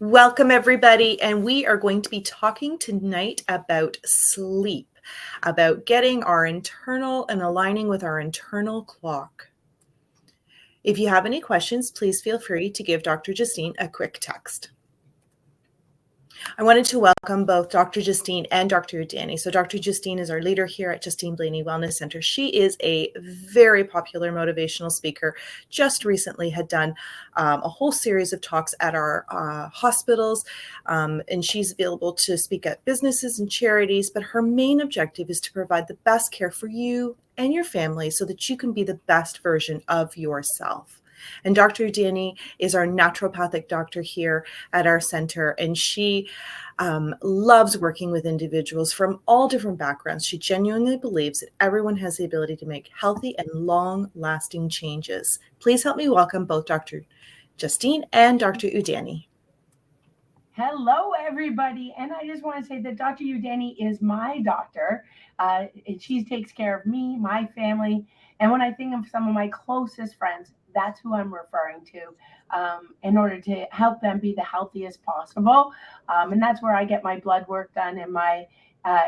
Welcome, everybody. And we are going to be talking tonight about sleep, about getting our internal and aligning with our internal clock. If you have any questions, please feel free to give Dr. Justine a quick text. I wanted to welcome both Dr. Justine and Dr. Udani. So Dr. Justine is our leader here at Justine Blainey Wellness Center. She is a very popular motivational speaker. Just recently had done a whole series of talks at our hospitals, and she's available to speak at businesses and charities. But her main objective is to provide the best care for you and your family so that you can be the best version of yourself. And Dr. Udani is our naturopathic doctor here at our center, and she loves working with individuals from all different backgrounds. She genuinely believes that everyone has the ability to make healthy and long-lasting changes. Please help me welcome both Dr. Justine and Dr. Udani. Hello, everybody. And I just want to say that Dr. Udani is my doctor. She takes care of me, my family. And when I think of some of my closest friends, that's who I'm referring to in order to help them be the healthiest possible. And that's where I get my blood work done and my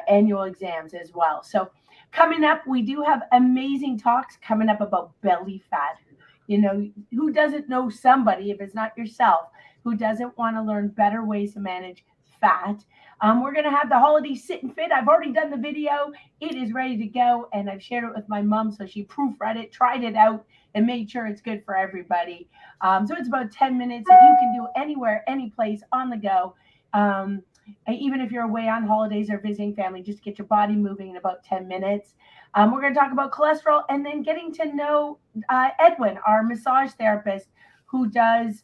annual exams as well. So coming up, we do have amazing talks coming up about belly fat. You know, who doesn't know somebody, if it's not yourself, who doesn't want to learn better ways to manage fat? We're going to have the holiday sit and fit. I've already done the video. It is ready to go. And I've shared it with my mom. So she proofread it, tried it out, and made sure it's good for everybody. So it's about 10 minutes that you can do anywhere, any place, on the go. Even if you're away on holidays or visiting family, just get your body moving in about 10 minutes. We're going to talk about cholesterol and then getting to know Edwin, our massage therapist, who does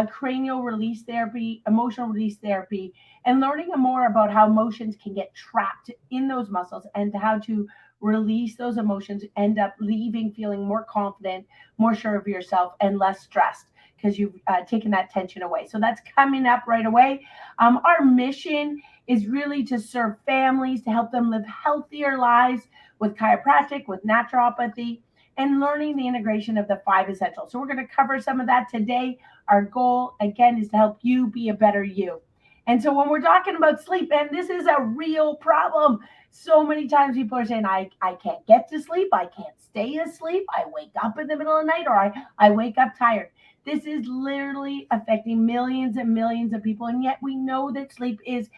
cranial release therapy, emotional release therapy, and learning more about how emotions can get trapped in those muscles and how to release those emotions, end up leaving feeling more confident, more sure of yourself, and less stressed because you've taken that tension away. So that's coming up right away. Our mission is really to serve families, to help them live healthier lives with chiropractic, with naturopathy, and learning the integration of the 5 essentials. So we're going to cover some of that today. Our goal, again, is to help you be a better you. And so when we're talking about sleep, and this is a real problem, so many times people are saying, I can't get to sleep, I can't stay asleep, I wake up in the middle of the night, or I wake up tired. This is literally affecting millions and millions of people, and yet we know that sleep is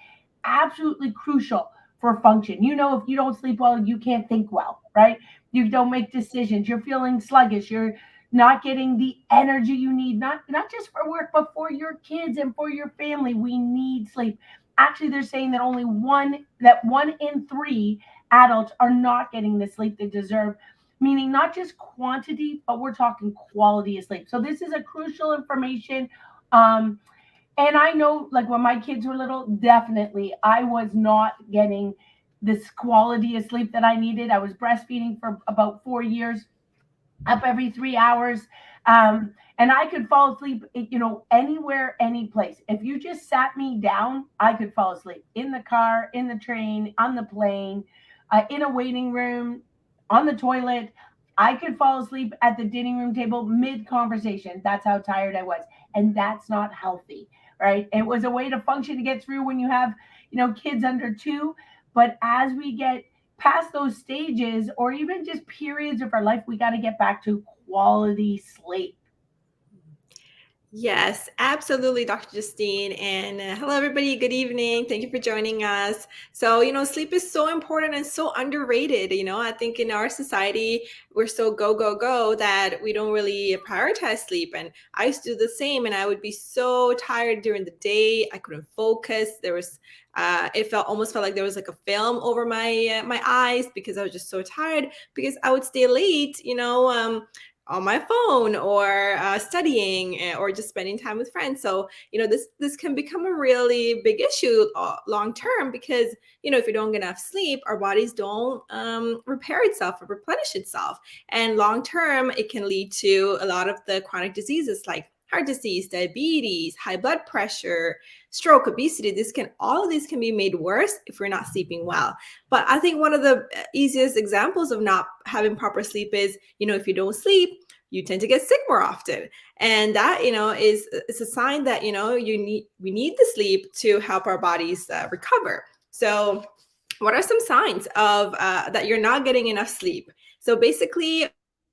absolutely crucial for function. You know, if you don't sleep well, you can't think well, right? You don't make decisions, you're feeling sluggish, you're not getting the energy you need, not just for work, but for your kids and for your family. We need sleep. Actually, they're saying that one in 3 adults are not getting the sleep they deserve, meaning not just quantity, but we're talking quality of sleep. So this is a crucial information. And I know, like when my kids were little, definitely I was not getting this quality of sleep that I needed. I was breastfeeding for about 4 years, up every 3 hours. And I could fall asleep, anywhere, any place. If you just sat me down, I could fall asleep in the car, in the train, on the plane, in a waiting room, on the toilet. I could fall asleep at the dining room table mid-conversation. That's how tired I was. And that's not healthy, right? It was a way to function to get through when you have, kids under 2. But as we get past those stages or even just periods of our life, we got to get back to quality sleep. Yes, absolutely, Dr. Justine. And hello, everybody. Good evening. Thank you for joining us. So, sleep is so important and so underrated. I think in our society, we're so go, go, go that we don't really prioritize sleep. And I used to do the same, and I would be so tired during the day. I couldn't focus. There was almost felt like there was like a film over my eyes because I was just so tired because I would stay late, on my phone or studying or just spending time with friends. So, this can become a really big issue long term because, if you don't get enough sleep, our bodies don't repair itself or replenish itself. And long term, it can lead to a lot of the chronic diseases like heart disease, diabetes, high blood pressure, stroke, obesity. All of these can be made worse if we're not sleeping well. But I think one of the easiest examples of not having proper sleep is, if you don't sleep, you tend to get sick more often. And that, is a sign that, we need the sleep to help our bodies recover. So what are some signs of that you're not getting enough sleep? So basically,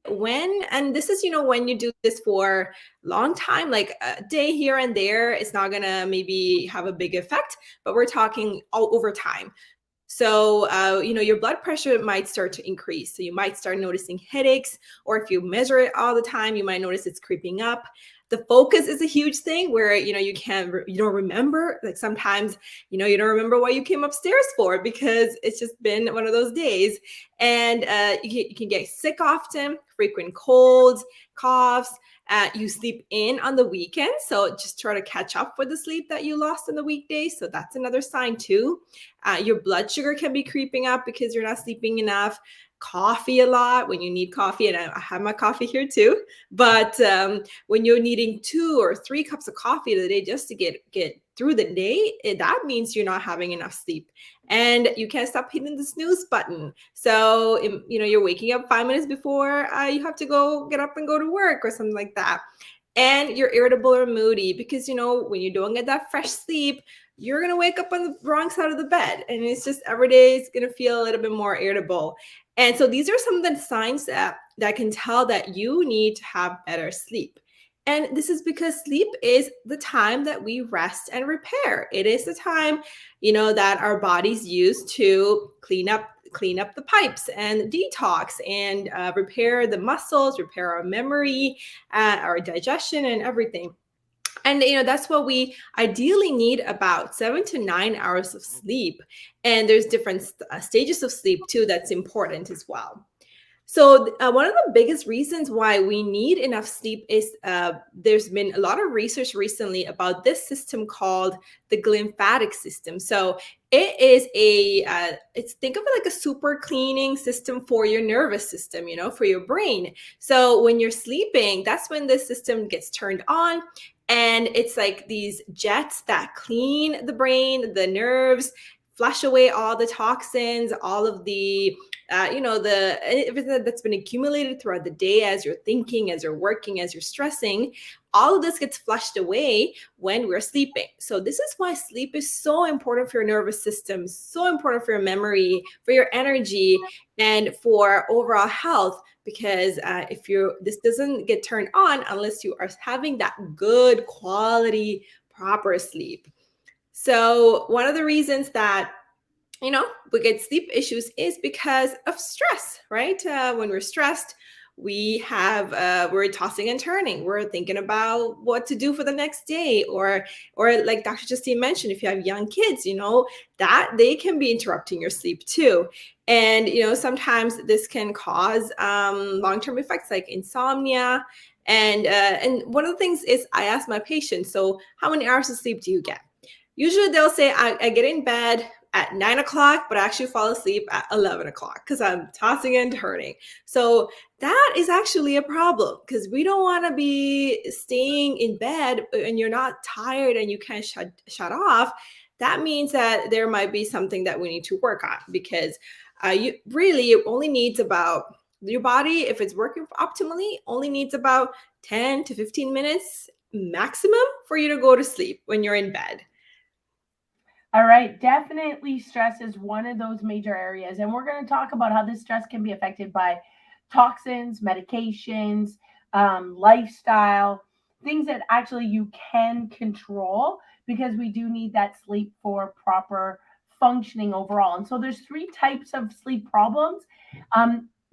and this is, when you do this for a long time, like a day here and there, it's not gonna maybe have a big effect, but we're talking all over time. So, your blood pressure might start to increase. So you might start noticing headaches, or if you measure it all the time, you might notice it's creeping up. The focus is a huge thing where, you don't remember, like sometimes, you don't remember what you came upstairs for because it's just been one of those days. And you can get sick often, frequent colds, coughs. You sleep in on the weekend. So just try to catch up with the sleep that you lost on the weekdays. So that's another sign too. Your blood sugar can be creeping up because you're not sleeping enough. Coffee a lot when you need coffee, and I have my coffee here too. But when you're needing 2 or 3 cups of coffee a day just to get through the day, that means you're not having enough sleep, and you can't stop hitting the snooze button. So you're waking up 5 minutes before you have to get up and go to work or something like that. And you're irritable or moody because when you don't get that fresh sleep, you're going to wake up on the wrong side of the bed, and it's just every day is going to feel a little bit more irritable. And so these are some of the signs that can tell that you need to have better sleep. And this is because sleep is the time that we rest and repair. It is the time, that our bodies use to clean up the pipes and detox and repair the muscles, repair our memory, our digestion, and everything. And that's what we ideally need, about 7 to 9 hours of sleep. And there's different stages of sleep too that's important as well. So one of the biggest reasons why we need enough sleep is there's been a lot of research recently about this system called the glymphatic system. So it is think of it like a super cleaning system for your nervous system, for your brain. So when you're sleeping, that's when this system gets turned on. And it's like these jets that clean the brain, the nerves, flush away all the toxins, all of the everything that's been accumulated throughout the day as you're thinking, as you're working, as you're stressing. All of this gets flushed away when we're sleeping. So this is why sleep is so important for your nervous system, so important for your memory, for your energy, and for overall health. Because this doesn't get turned on unless you are having that good quality, proper sleep. So one of the reasons that we get sleep issues is because of stress, right? When we're stressed, we're tossing and turning. We're thinking about what to do for the next day, or like Dr. Justine mentioned, if you have young kids, that they can be interrupting your sleep too. And sometimes this can cause long-term effects like insomnia. And one of the things is, I ask my patients, so how many hours of sleep do you get? Usually they'll say, I get in bed at 9 o'clock, but I actually fall asleep at 11 o'clock because I'm tossing and turning. So that is actually a problem, because we don't want to be staying in bed and you're not tired and you can't shut off. That means that there might be something that we need to work on, because it only needs about, your body, if it's working optimally, only needs about 10 to 15 minutes maximum for you to go to sleep when you're in bed. All right, definitely stress is one of those major areas. And we're going to talk about how this stress can be affected by toxins, medications, lifestyle, things that actually you can control, because we do need that sleep for proper functioning overall. And so there's 3 types of sleep problems.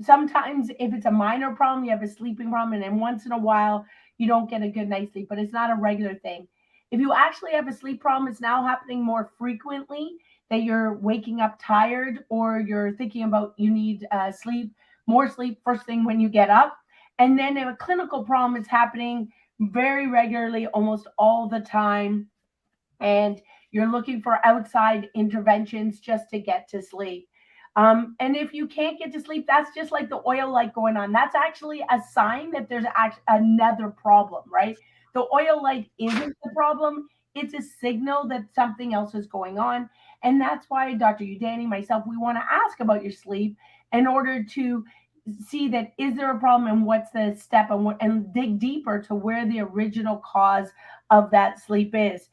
Sometimes if it's a minor problem, you have a sleeping problem, and then once in a while you don't get a good night's sleep, but it's not a regular thing. If you actually have a sleep problem, it's now happening more frequently, that you're waking up tired, or you're thinking about you need more sleep first thing when you get up. And then if a clinical problem is happening very regularly, almost all the time, and you're looking for outside interventions just to get to sleep. And if you can't get to sleep, that's just like the oil light going on. That's actually a sign that there's another problem, right? The oil light isn't the problem. It's a signal that something else is going on. And that's why Dr. Udani, myself, we want to ask about your sleep in order to see that, is there a problem and what's the step, and dig deeper to where the original cause of that sleep is.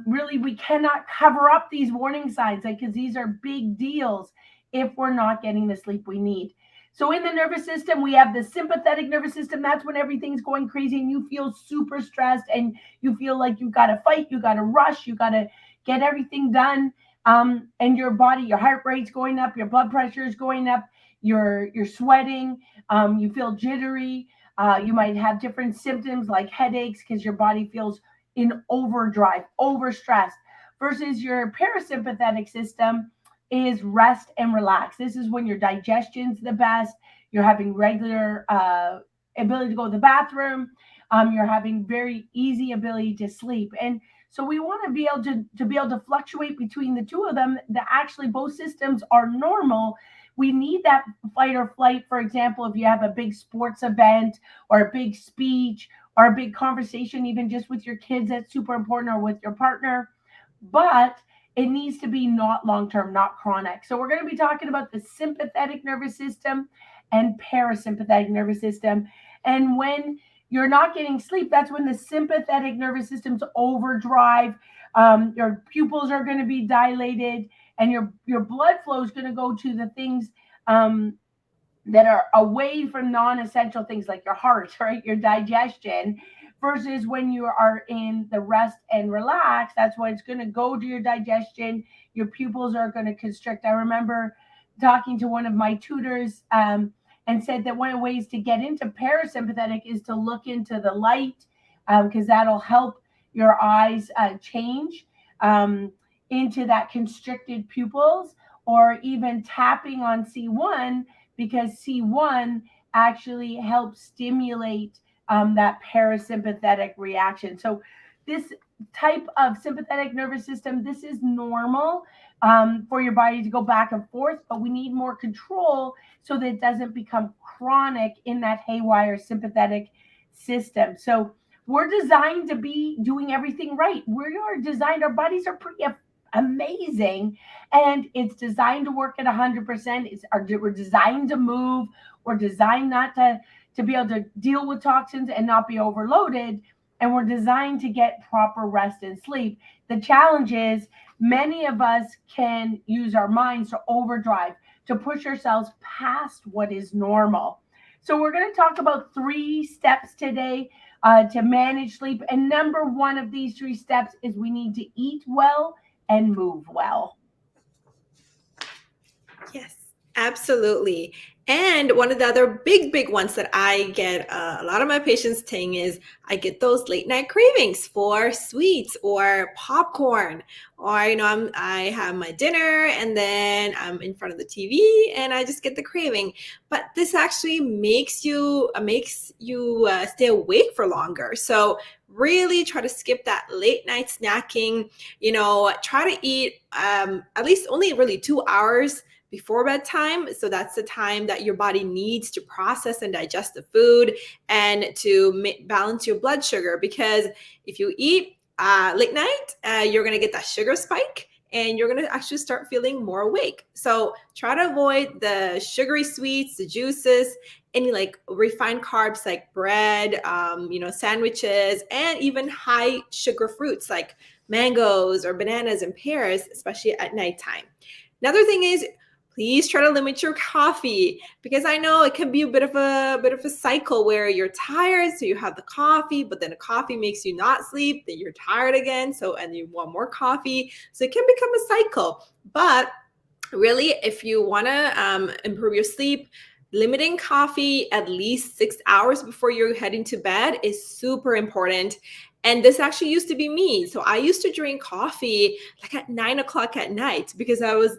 Really, we cannot cover up these warning signs, because these are big deals if we're not getting the sleep we need. So in the nervous system, we have the sympathetic nervous system. That's when everything's going crazy and you feel super stressed and you feel like you got to fight, you got to rush, you got to get everything done. And your body, your heart rate's going up, your blood pressure is going up, you're sweating, you feel jittery. You might have different symptoms like headaches because your body feels in overdrive, overstressed. Versus your parasympathetic system is rest and relax. This is when your digestion's the best. You're having regular ability to go to the bathroom. You're having very easy ability to sleep. And so we want to be able to fluctuate between the two of them. That actually both systems are normal. We need that fight or flight. For example, if you have a big sports event or a big speech or a big conversation, even just with your kids, that's super important, or with your partner. But it needs to be not long-term, not chronic. So we're going to be talking about the sympathetic nervous system and parasympathetic nervous system. And when you're not getting sleep, that's when the sympathetic nervous system's overdrive. Your pupils are going to be dilated, and your blood flow is going to go to the things that are away from non-essential things like your heart, right? Your digestion. Versus when you are in the rest and relax, that's when it's going to go to your digestion. Your pupils are going to constrict. I remember talking to one of my tutors and said that one of the ways to get into parasympathetic is to look into the light, because that'll help your eyes change into that constricted pupils, or even tapping on C1, because C1 actually helps stimulate that parasympathetic reaction. So this type of sympathetic nervous system, this is normal for your body to go back and forth, but we need more control so that it doesn't become chronic in that haywire sympathetic system. So we're designed to be doing everything right. We are designed, our bodies are pretty amazing, and it's designed to work at 100%. We're designed to move. We're designed not to be able to deal with toxins and not be overloaded. And we're designed to get proper rest and sleep. The challenge is many of us can use our minds to overdrive, to push ourselves past what is normal. So we're going to talk about 3 steps today to manage sleep. And number 1 of these 3 steps is we need to eat well and move well. Yes, absolutely. And one of the other big ones that I get a lot of my patients saying is I get those late night cravings for sweets or popcorn, or I have my dinner and then I'm in front of the TV and I just get the craving. But this actually makes you stay awake for longer. So really try to skip that late night snacking. Try to eat at least only really 2 hours before bedtime. So that's the time that your body needs to process and digest the food and to balance your blood sugar. Because if you eat late night, you're going to get that sugar spike and you're going to actually start feeling more awake. So try to avoid the sugary sweets, the juices, any like refined carbs like bread, sandwiches, and even high sugar fruits like mangoes or bananas and pears, especially at nighttime. Another thing is, please try to limit your coffee, because I know it can be a bit of a cycle where you're tired, so you have the coffee, but then the coffee makes you not sleep, then you're tired again, and you want more coffee. So it can become a cycle. But really, if you want to improve your sleep, limiting coffee at least 6 hours before you're heading to bed is super important. And this actually used to be me. So I used to drink coffee like at 9 o'clock at night because I was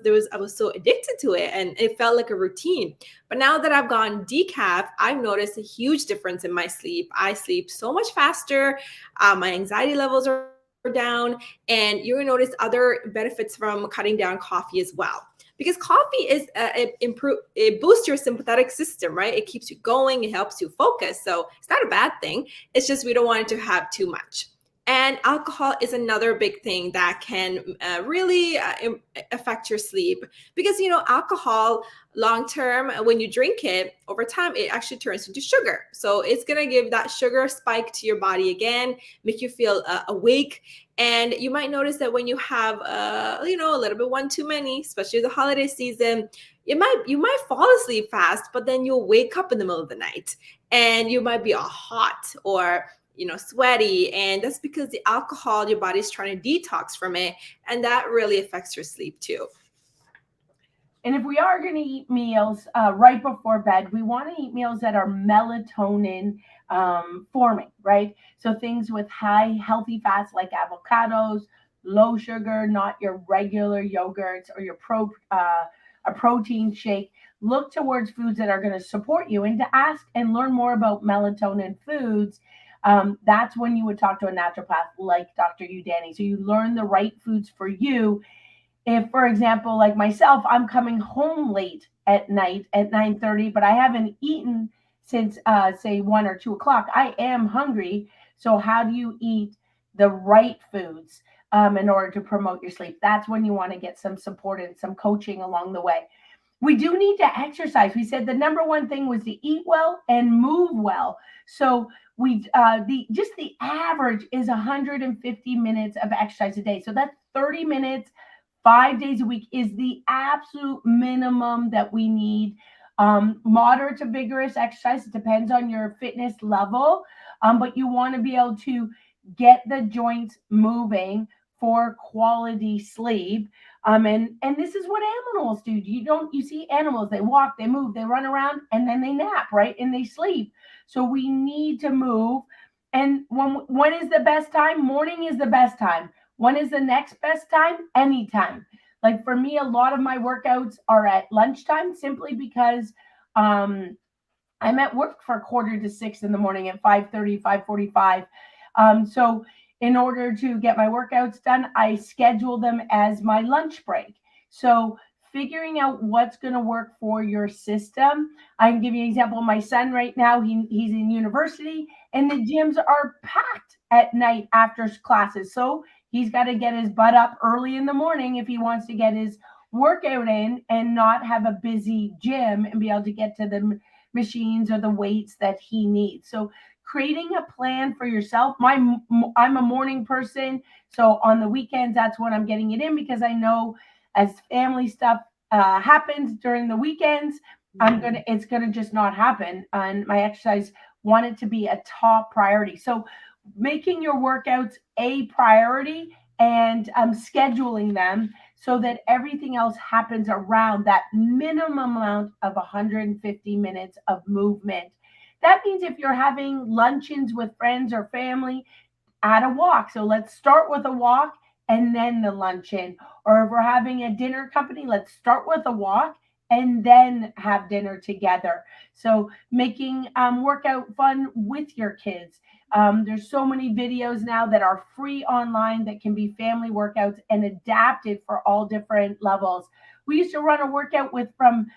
so addicted to it and it felt like a routine. But now that I've gone decaf, I've noticed a huge difference in my sleep. I sleep so much faster. My anxiety levels are down, and you're going to notice other benefits from cutting down coffee as well. Because coffee is it boosts your sympathetic system, right? It keeps you going, it helps you focus. So it's not a bad thing. It's just we don't want it to have too much. And alcohol is another big thing that can really affect your sleep, because alcohol long term, when you drink it over time, it actually turns into sugar. So it's going to give that sugar spike to your body again, make you feel awake. And you might notice that when you have a little bit one too many, especially the holiday season, you might fall asleep fast, but then you'll wake up in the middle of the night and you might be all hot or sweaty. And that's because the alcohol, your body's trying to detox from it. And that really affects your sleep too. And if we are going to eat meals right before bed, we want to eat meals that are melatonin forming, right? So things with high healthy fats like avocados, low sugar, not your regular yogurts or your a protein shake. Look towards foods that are going to support you, and to ask and learn more about melatonin foods. That's when you would talk to a naturopath like Dr. Udani. So you learn the right foods for you. If, for example, like myself, I'm coming home late at night at 9:30, but I haven't eaten since say 1 or 2 o'clock, I am hungry. So how do you eat the right foods in order to promote your sleep? That's when you want to get some support and some coaching along the way. We do need to exercise. We said the number one thing was to eat well and move well. So the average is 150 minutes of exercise a day. So that's 30 minutes 5 days a week is the absolute minimum that we need. Moderate to vigorous exercise, it depends on your fitness level, but you want to be able to get the joints moving for quality sleep. And this is what animals do. You see animals, they walk, they move, they run around, and then they nap, right? And they sleep. So we need to move. And when is the best time? Morning is the best time. When is the next best time? Anytime. Like for me, a lot of my workouts are at lunchtime simply because I'm at work for 5:45 in the morning at 5:30, 5:45. So in order to get my workouts done, I schedule them as my lunch break. So figuring out what's going to work for your system. I can give you an example. My son right now, he's in university and the gyms are packed at night after classes. So he's got to get his butt up early in the morning if he wants to get his workout in and not have a busy gym and be able to get to the machines or the weights that he needs. So creating a plan for yourself. I'm a morning person, so on the weekends that's when I'm getting it in, because I know as family stuff happens during the weekends, it's gonna just not happen. And my exercise want it to be a top priority. So making your workouts a priority and scheduling them so that everything else happens around that minimum amount of 150 minutes of movement. That means if you're having luncheons with friends or family, add a walk. So let's start with a walk and then the luncheon. Or if we're having a dinner company, let's start with a walk and then have dinner together. So making workout fun with your kids. There's so many videos now that are free online that can be family workouts and adapted for all different levels. We used to run a workout with from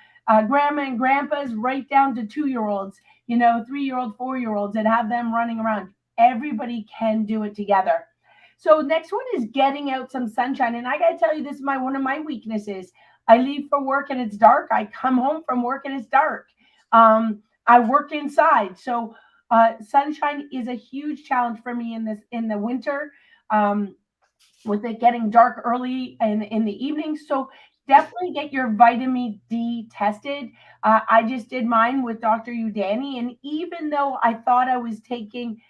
grandma and grandpas right down to 2-year-olds, 3-year-old, 4-year-olds, and have them running around. Everybody can do it together. So next one is getting out some sunshine. And I got to tell you, this is one of my weaknesses. I leave for work and it's dark. I come home from work and it's dark. I work inside. So sunshine is a huge challenge for me in the winter, with it getting dark early in the evening. So definitely get your vitamin D tested. I just did mine with Dr. Udani, and even though I thought I was taking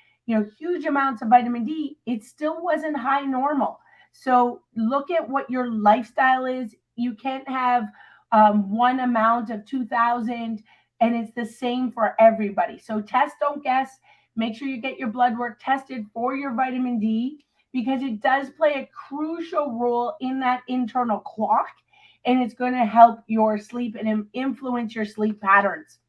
huge amounts of vitamin D, it still wasn't high normal. So look at what your lifestyle is. You can't have one amount of 2,000 and it's the same for everybody. So test, don't guess. Make sure you get your blood work tested for your vitamin D, because it does play a crucial role in that internal clock, and it's going to help your sleep and influence your sleep patterns.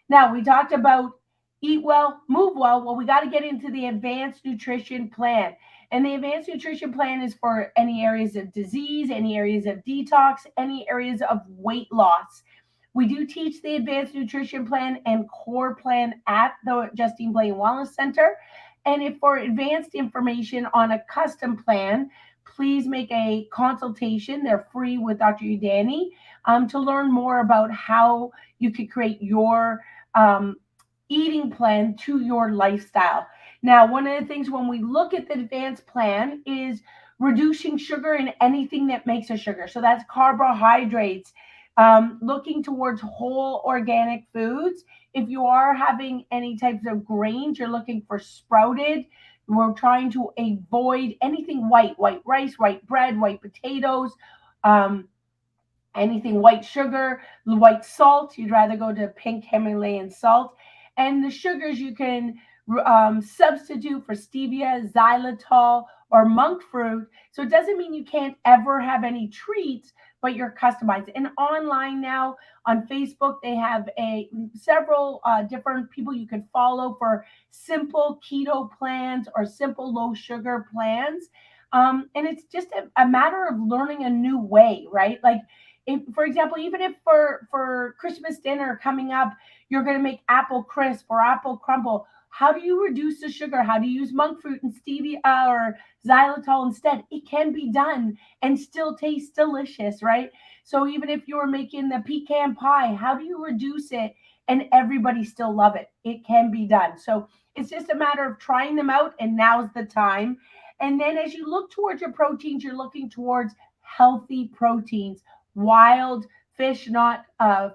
Now, we talked about eat well, move well. Well, we got to get into the advanced nutrition plan. And the advanced nutrition plan is for any areas of disease, any areas of detox, any areas of weight loss. We do teach the advanced nutrition plan and core plan at the Justine Blainey Wellness Center. And if for advanced information on a custom plan, please make a consultation. They're free with Dr. Udani to learn more about how you could create your eating plan to your lifestyle. Now, one of the things when we look at the advanced plan is reducing sugar in anything that makes a sugar. So that's carbohydrates, looking towards whole organic foods. If you are having any types of grains, you're looking for sprouted. We're trying to avoid anything white rice, white bread, white potatoes, um, anything white sugar, white salt. You'd rather go to pink Himalayan salt. And the sugars you can substitute for stevia, xylitol, or monk fruit. So it doesn't mean you can't ever have any treats, but you're customized. And online now on Facebook, they have several different people you can follow for simple keto plans or simple low sugar plans. And it's just a matter of learning a new way, right? Like, if, for example, even if for Christmas dinner coming up, you're going to make apple crisp or apple crumble, how do you reduce the sugar? How do you use monk fruit and stevia or xylitol instead? It can be done and still taste delicious, right? So even if you're making the pecan pie, how do you reduce it and everybody still love it? It can be done. So it's just a matter of trying them out, and now's the time. And then as you look towards your proteins, you're looking towards healthy proteins, wild fish, not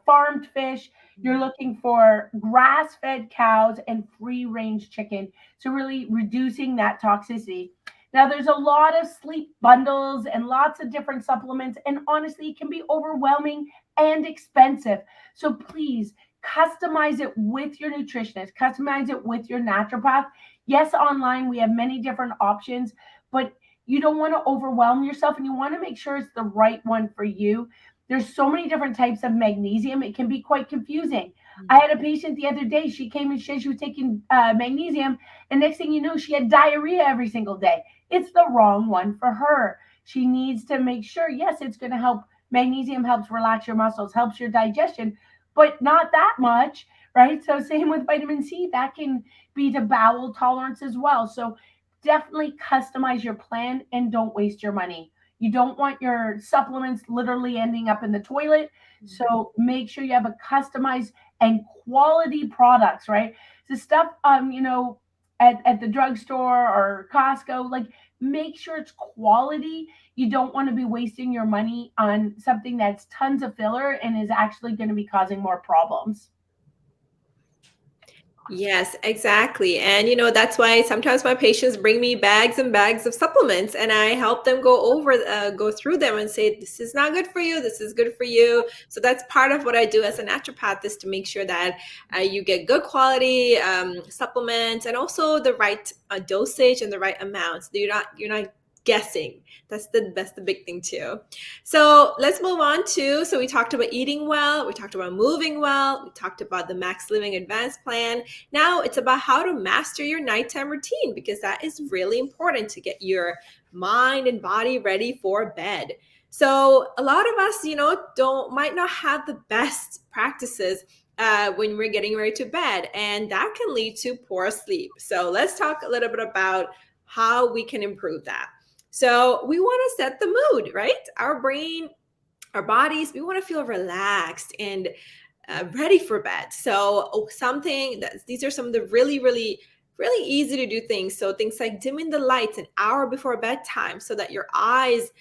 farmed fish. You're looking for grass fed cows and free range chicken. So, really reducing that toxicity. Now, there's a lot of sleep bundles and lots of different supplements, and honestly, it can be overwhelming and expensive. So, please customize it with your nutritionist, customize it with your naturopath. Yes, online we have many different options, but you don't want to overwhelm yourself and you want to make sure it's the right one for you. There's so many different types of magnesium. It can be quite confusing. I had a patient the other day. She came and said she was taking magnesium, and next thing you know, she had diarrhea every single day. It's the wrong one for her. She needs to make sure, yes, it's going to help. Magnesium helps relax your muscles, helps your digestion, but not that much, right? So, same with vitamin C, that can be to bowel tolerance as well. So, definitely customize your plan and don't waste your money. You don't want your supplements literally ending up in the toilet. So make sure you have a customized and quality products, right? The stuff, at the drugstore or Costco, like make sure it's quality. You don't want to be wasting your money on something that's tons of filler and is actually going to be causing more problems. Yes, exactly. And that's why sometimes my patients bring me bags and bags of supplements and I help them go through them and say, this is not good for you. This is good for you. So that's part of what I do as a naturopath, is to make sure that you get good quality supplements and also the right dosage and the right amounts. You're not guessing. That's the big thing too. So let's move on to, so we talked about eating well, we talked about moving well, we talked about the Max Living Advanced Plan. Now it's about how to master your nighttime routine, because that is really important to get your mind and body ready for bed. So a lot of us, might not have the best practices when we're getting ready to bed, and that can lead to poor sleep. So let's talk a little bit about how we can improve that. So we want to set the mood, right? Our brain, our bodies, we want to feel relaxed and ready for bed. So these are some of the really, really, really easy to do things. So things like dimming the lights an hour before bedtime so that your eyes,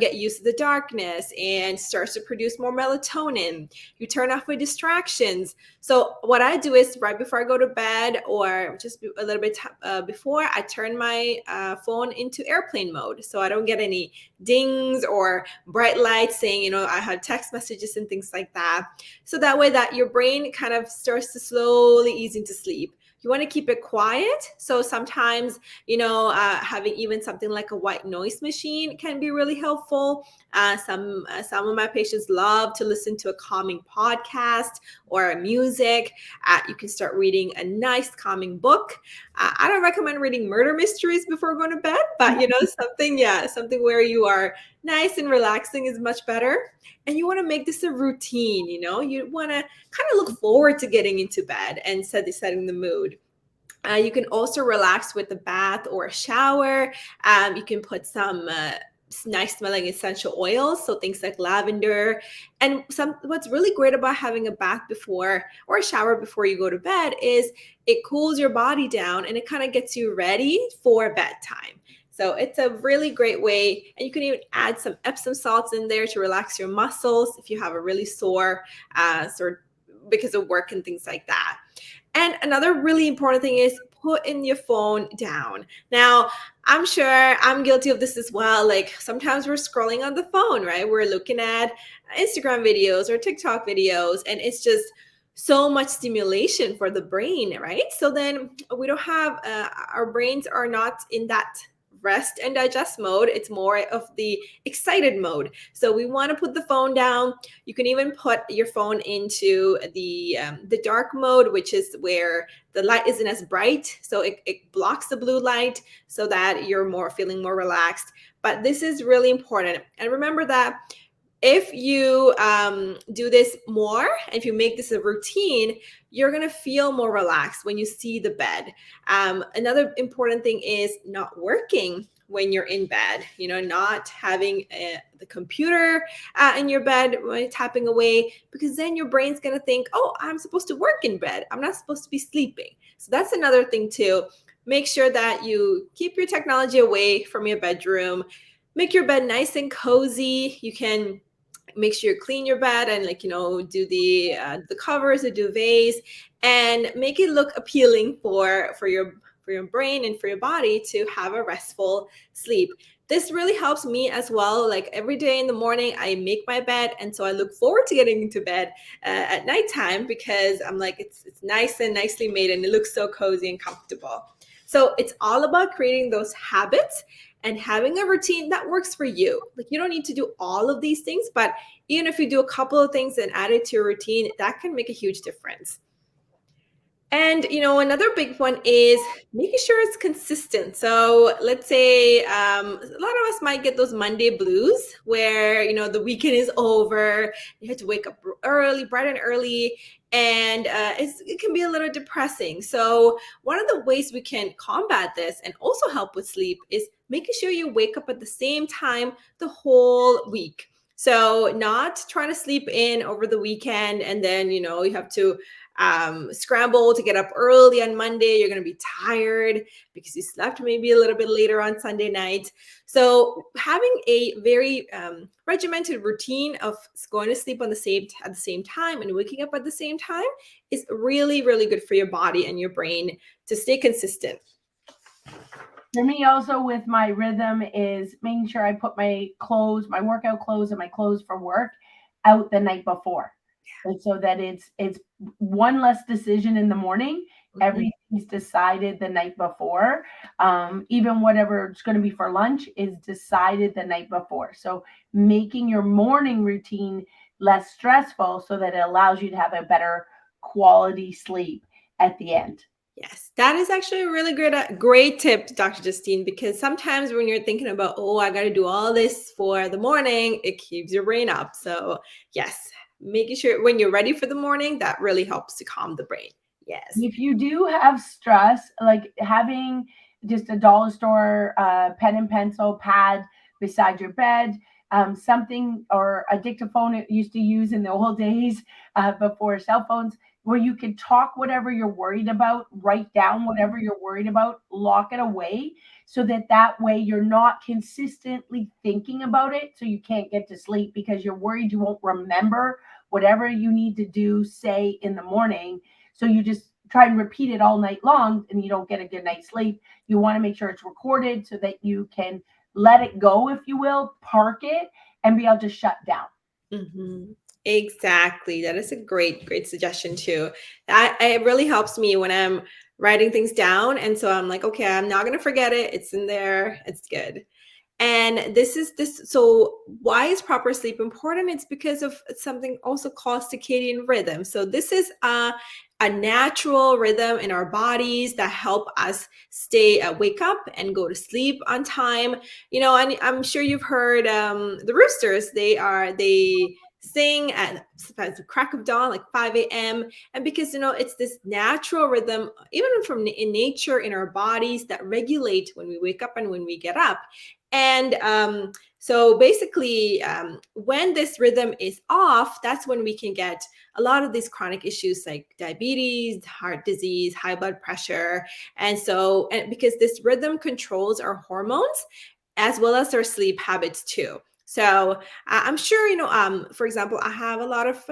get used to the darkness and starts to produce more melatonin. You turn off your distractions. So what I do is right before I go to bed, or just a little bit before, I turn my phone into airplane mode so I don't get any dings or bright lights saying, I have text messages and things like that. So that way that your brain kind of starts to slowly ease into sleep. You want to keep it quiet. So sometimes, having even something like a white noise machine can be really helpful. Some of my patients love to listen to a calming podcast or music. You can start reading a nice calming book. I don't recommend reading murder mysteries before going to bed, but something where you are nice and relaxing is much better. And you want to make this a routine. You want to kind of look forward to getting into bed and setting the mood. You can also relax with a bath or a shower. You can put some nice smelling essential oils, so things like lavender. And what's really great about having a bath before or a shower before you go to bed is it cools your body down and it kind of gets you ready for bedtime. So it's a really great way. And you can even add some Epsom salts in there to relax your muscles if you have a really sore because of work and things like that. And another really important thing is putting your phone down. Now, I'm sure I'm guilty of this as well. Like sometimes we're scrolling on the phone, right? We're looking at Instagram videos or TikTok videos, and it's just so much stimulation for the brain, right? So then we don't have, our brains are not in that rest and digest mode. It's more of the excited mode. So we want to put the phone down. You can even put your phone into the dark mode, which is where the light isn't as bright. So it blocks the blue light so that you're feeling more relaxed. But this is really important. And remember that if you do this more, if you make this a routine, you're going to feel more relaxed when you see the bed. Another important thing is not working when you're in bed, not having the computer in your bed, tapping away, because then your brain's going to think, oh, I'm supposed to work in bed. I'm not supposed to be sleeping. So that's another thing too. Make sure that you keep your technology away from your bedroom. Make your bed nice and cozy. You can make sure you clean your bed and do the covers, the duvets, and make it look appealing for your brain and for your body to have a restful sleep. This really helps me as well. Like every day in the morning, I make my bed, and so I look forward to getting into bed at nighttime because I'm like, it's nice and nicely made, and it looks so cozy and comfortable. So it's all about creating those habits and having a routine that works for you. Like you don't need to do all of these things, but even if you do a couple of things and add it to your routine, that can make a huge difference. And, another big one is making sure it's consistent. So let's say a lot of us might get those Monday blues where, the weekend is over, you have to wake up early, bright and early, and it can be a little depressing. So one of the ways we can combat this and also help with sleep is making sure you wake up at the same time the whole week. So not trying to sleep in over the weekend and then, you have to scramble to get up early on Monday. You're going to be tired because you slept maybe a little bit later on Sunday night. So having a very regimented routine of going to sleep at the same time and waking up at the same time is really, really good for your body and your brain to stay consistent. For me also with my rhythm is making sure I put my clothes, my workout clothes and my clothes for work out the night before. And so that it's one less decision in the morning. Mm-hmm. Everything's decided the night before. Even whatever it's going to be for lunch is decided the night before. So making your morning routine less stressful so that it allows you to have a better quality sleep at the end. Yes, that is actually a really great tip, Dr. Justine, because sometimes when you're thinking about, oh, I got to do all this for the morning, it keeps your brain up. So yes, making sure when you're ready for the morning, that really helps to calm the brain. Yes. If you do have stress, like having just a dollar store pen and pencil pad beside your bed, something or a dictaphone it used to use in the old days before cell phones, where you could talk whatever you're worried about, write down whatever you're worried about, lock it away so that way you're not consistently thinking about it. So you can't get to sleep because you're worried you won't remember whatever you need to do, say in the morning. So you just try and repeat it all night long and you don't get a good night's sleep. You want to make sure it's recorded so that you can let it go, if you will, park it and be able to shut down. Mm-hmm. Exactly. That is a great suggestion too. It really helps me when I'm writing things down. And so I'm like, okay, I'm not going to forget it. It's in there. It's good. And so why is proper sleep important? It's because of something also called circadian rhythm. So this is a natural rhythm in our bodies that help us wake up and go to sleep on time. And I'm sure you've heard the roosters. They sing at the crack of dawn, like 5 a.m. And because, it's this natural rhythm, even from in nature, in our bodies, that regulate when we wake up and when we get up. And so basically, when this rhythm is off, that's when we can get a lot of these chronic issues like diabetes, heart disease, high blood pressure. And because this rhythm controls our hormones as well as our sleep habits too. So I'm sure, for example, I have a lot of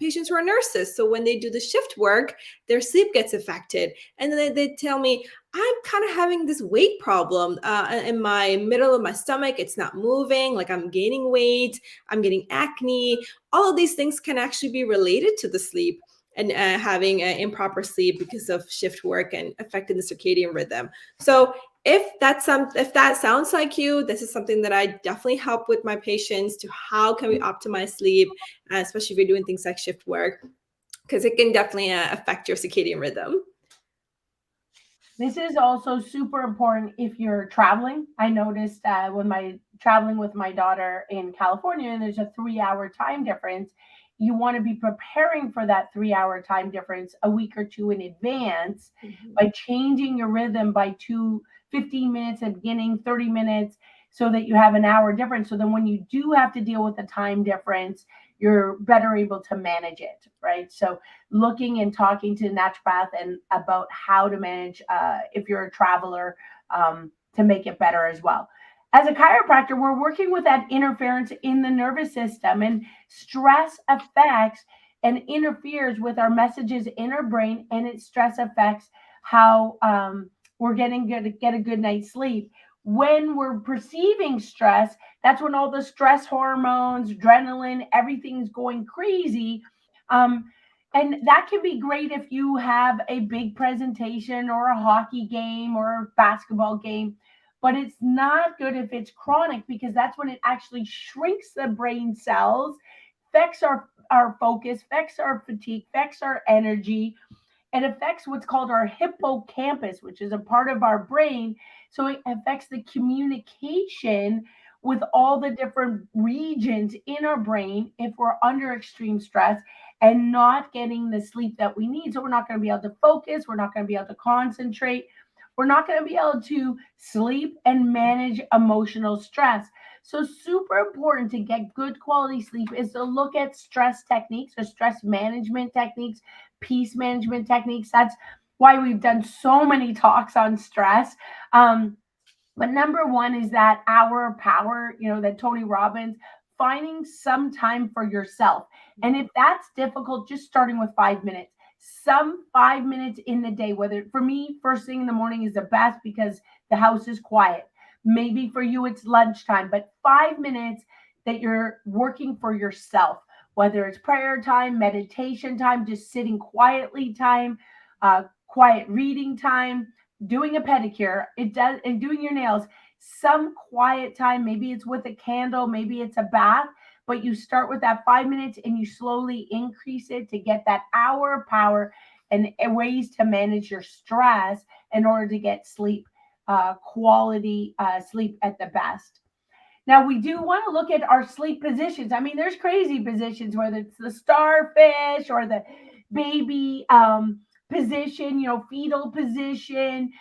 patients who are nurses. So when they do the shift work, their sleep gets affected. And then they tell me, I'm kind of having this weight problem in my middle of my stomach. It's not moving, like I'm gaining weight, I'm getting acne. All of these things can actually be related to the sleep and having improper sleep because of shift work and affecting the circadian rhythm. So if that sounds like you, this is something that I definitely help with my patients to how can we optimize sleep, especially if you're doing things like shift work, because it can definitely affect your circadian rhythm. This is also super important if you're traveling. I noticed when traveling with my daughter in California, and there's a 3-hour time difference. You want to be preparing for that 3-hour time difference a week or two in advance by changing your rhythm by 15 minutes at the beginning, 30 minutes, so that you have an hour difference. So then when you do have to deal with the time difference, you're better able to manage it, right? So looking and talking to naturopath and about how to manage if you're a traveler to make it better as well. As a chiropractor, we're working with that interference in the nervous system, and stress affects and interferes with our messages in our brain, and its stress affects how we're getting good to get a good night's sleep. When we're perceiving stress, that's when all the stress hormones, adrenaline, everything's going crazy. And that can be great if you have a big presentation or a hockey game or a basketball game, but it's not good if it's chronic, because that's when it actually shrinks the brain cells, affects our focus, affects our fatigue, affects our energy. It affects what's called our hippocampus, which is a part of our brain. So it affects the communication with all the different regions in our brain if we're under extreme stress and not getting the sleep that we need. So we're not going to be able to focus. We're not going to be able to concentrate. We're not going to be able to sleep and manage emotional stress. So super important to get good quality sleep is to look at stress techniques or stress management techniques, peace management techniques. That's why we've done so many talks on stress. But number one is that hour of power, that Tony Robbins, finding some time for yourself. And if that's difficult, just starting with 5 minutes, some 5 minutes in the day, whether for me, first thing in the morning is the best because the house is quiet. Maybe for you, it's lunchtime, but 5 minutes that you're working for yourself, whether it's prayer time, meditation time, just sitting quietly time, quiet reading time, doing a pedicure, and doing your nails, some quiet time. Maybe it's with a candle, maybe it's a bath, but you start with that 5 minutes and you slowly increase it to get that hour of power and ways to manage your stress in order to get sleep, quality sleep at the best. Now, we do want to look at our sleep positions. I mean, there's crazy positions, whether it's the starfish or the baby position, fetal position,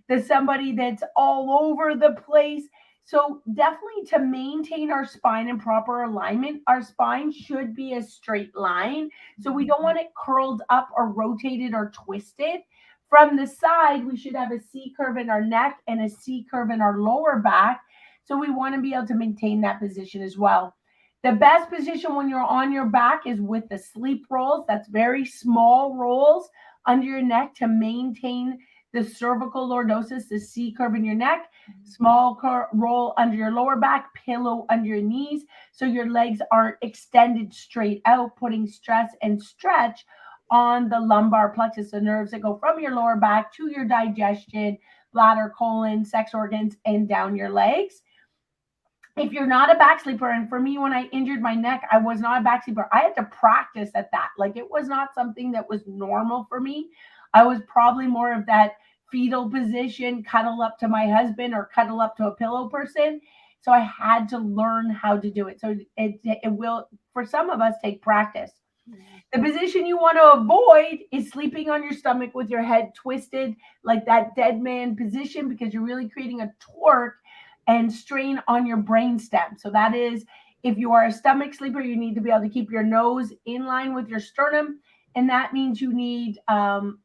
there's somebody that's all over the place. So definitely to maintain our spine in proper alignment, our spine should be a straight line. So we don't want it curled up or rotated or twisted. From the side, we should have a C curve in our neck and a C curve in our lower back. So we want to be able to maintain that position as well. The best position when you're on your back is with the sleep rolls. That's very small rolls under your neck to maintain the cervical lordosis, the C curve in your neck, small roll under your lower back, pillow under your knees, so your legs aren't extended straight out, putting stress and stretch on the lumbar plexus, the nerves that go from your lower back to your digestion, bladder, colon, sex organs, and down your legs. If you're not a back sleeper, and for me, when I injured my neck, I was not a back sleeper. I had to practice at that. Like, it was not something that was normal for me. I was probably more of that fetal position, cuddle up to my husband or cuddle up to a pillow person. So I had to learn how to do it. So it will for some of us, take practice. The position you want to avoid is sleeping on your stomach with your head twisted, like that dead man position, because you're really creating a torque and strain on your brain stem. So that is, if you are a stomach sleeper, you need to be able to keep your nose in line with your sternum. And that means you need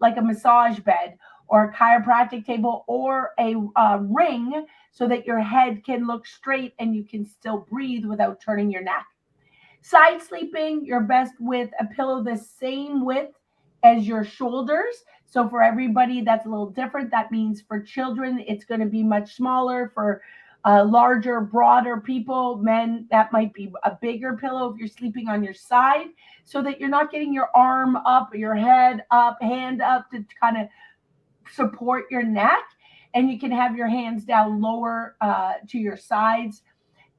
like a massage bed or a chiropractic table or a ring so that your head can look straight and you can still breathe without turning your neck. Side sleeping, you're best with a pillow the same width as your shoulders. So for everybody, that's a little different. That means for children, it's going to be much smaller. For larger, broader people, men, that might be a bigger pillow if you're sleeping on your side, so that you're not getting your arm up, your head up, hand up to kind of support your neck. And you can have your hands down lower to your sides,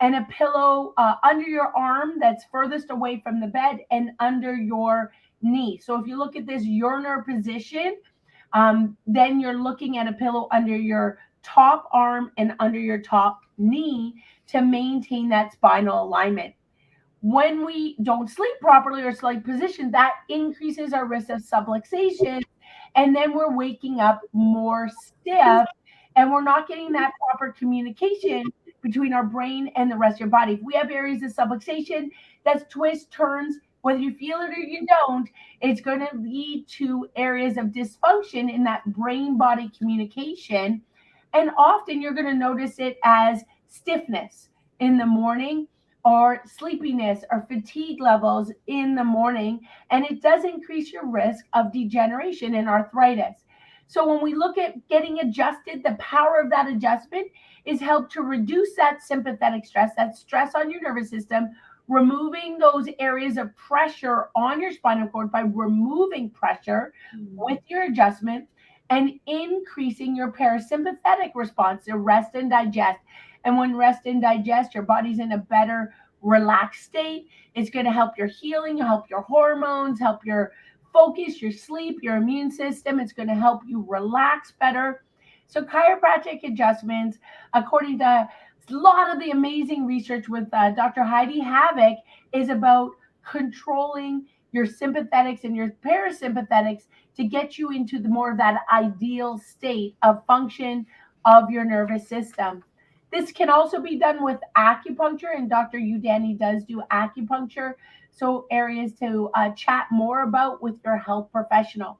and a pillow under your arm that's furthest away from the bed and under your knee. So if you look at this urinary position, then you're looking at a pillow under your top arm and under your top knee to maintain that spinal alignment. When we don't sleep properly or sleep position, that increases our risk of subluxation. And then we're waking up more stiff and we're not getting that proper communication between our brain and the rest of your body. If we have areas of subluxation, that's twists, turns, whether you feel it or you don't, it's going to lead to areas of dysfunction in that brain body communication. And often you're going to notice it as stiffness in the morning, or sleepiness or fatigue levels in the morning, and it does increase your risk of degeneration and arthritis. So when we look at getting adjusted, the power of that adjustment is help to reduce that sympathetic stress, that stress on your nervous system, removing those areas of pressure on your spinal cord by removing pressure with your adjustment, and increasing your parasympathetic response to rest and digest. And when rest and digest, your body's in a better relaxed state. It's going to help your healing, help your hormones, help your focus, your sleep, your immune system. It's going to help you relax better. So chiropractic adjustments, according to a lot of the amazing research with Dr. Heidi Havoc, is about controlling your sympathetics and your parasympathetics to get you into the more of that ideal state of function of your nervous system. This can also be done with acupuncture, and Dr. Udani does do acupuncture. So areas to chat more about with your health professional.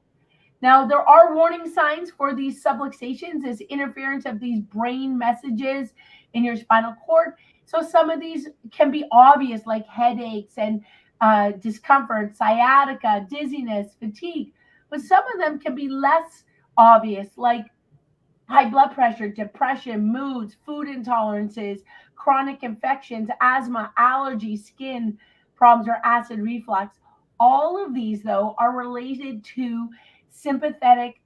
Now, there are warning signs for these subluxations as interference of these brain messages in your spinal cord. So some of these can be obvious, like headaches and discomfort, sciatica, dizziness, fatigue. But some of them can be less obvious, like high blood pressure, depression, moods, food intolerances, chronic infections, asthma, allergies, skin problems, or acid reflux. All of these, though, are related to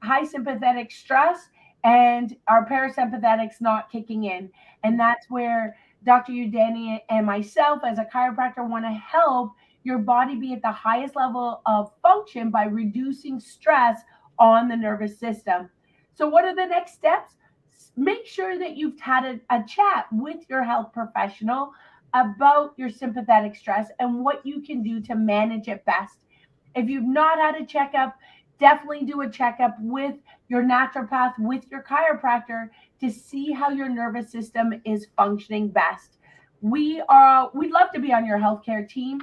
high sympathetic stress and our parasympathetics not kicking in. And that's where Dr. Udani and myself, as a chiropractor, want to help your body be at the highest level of function by reducing stress on the nervous system. So, what are the next steps? Make sure that you've had a chat with your health professional about your sympathetic stress and what you can do to manage it best. If you've not had a checkup, definitely do a checkup with your naturopath, with your chiropractor, to see how your nervous system is functioning best. We'd love to be on your healthcare team.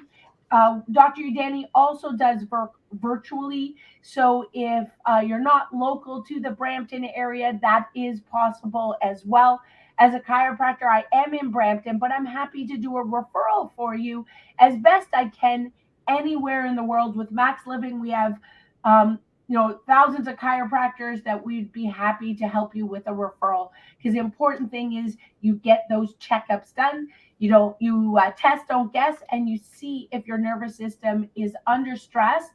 Dr. Udani also does virtually. So if you're not local to the Brampton area, that is possible as well. As a chiropractor, I am in Brampton, but I'm happy to do a referral for you as best I can anywhere in the world. With Max Living, we have thousands of chiropractors that we'd be happy to help you with a referral, because the important thing is you get those checkups done. You test, don't guess, and you see if your nervous system is under stress,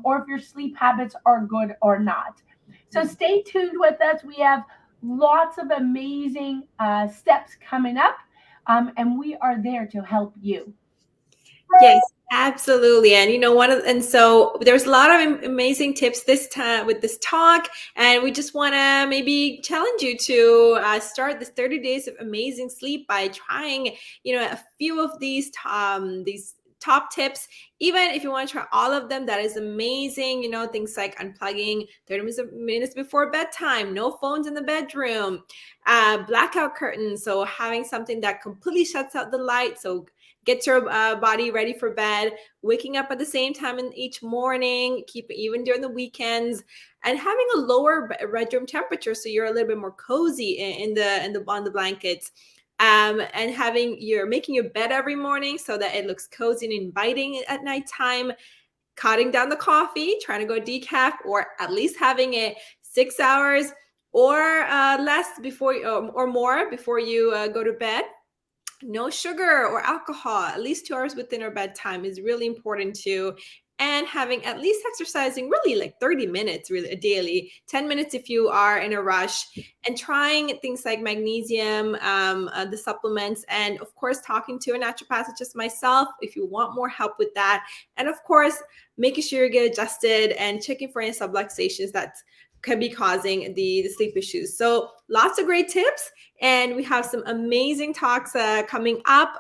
or if your sleep habits are good or not. So stay tuned with us. We have lots of amazing steps coming up, and we are there to help you. Yes, absolutely. And so there's a lot of amazing tips this time with this talk, and we just want to maybe challenge you to start this 30 days of amazing sleep by trying, a few of these top tips. Even if you want to try all of them, that is amazing. Things like unplugging 30 minutes before bedtime, no phones in the bedroom, blackout curtains. So having something that completely shuts out the light. So get your body ready for bed, waking up at the same time in each morning, keep it even during the weekends, and having a lower bedroom temperature so you're a little bit more cozy on the blankets. And making your bed every morning so that it looks cozy and inviting at nighttime. Cutting down the coffee, trying to go decaf, or at least having it 6 hours or less before or more before you go to bed. No sugar or alcohol, at least 2 hours within our bedtime is really important too. And having at least exercising really like 30 minutes really daily, 10 minutes if you are in a rush, and trying things like magnesium, the supplements, and of course talking to a naturopath such as myself if you want more help with that. And of course, making sure you get adjusted and checking for any subluxations that can be causing the sleep issues. So lots of great tips. And we have some amazing talks coming up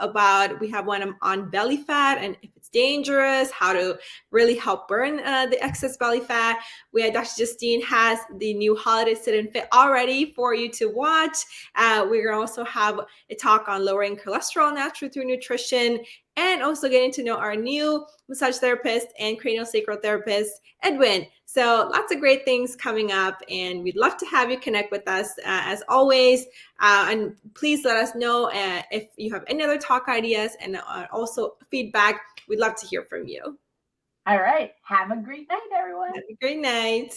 we have one on belly fat and if it's dangerous, how to really help burn the excess belly fat. Dr. Justine has the new holiday sit and fit already for you to watch. We're going to also have a talk on lowering cholesterol naturally through nutrition, and also getting to know our new massage therapist and craniosacral therapist, Edwin. So lots of great things coming up, and we'd love to have you connect with us as always. And please let us know if you have any other talk ideas and also feedback. We'd love to hear from you. All right. Have a great night, everyone. Have a great night.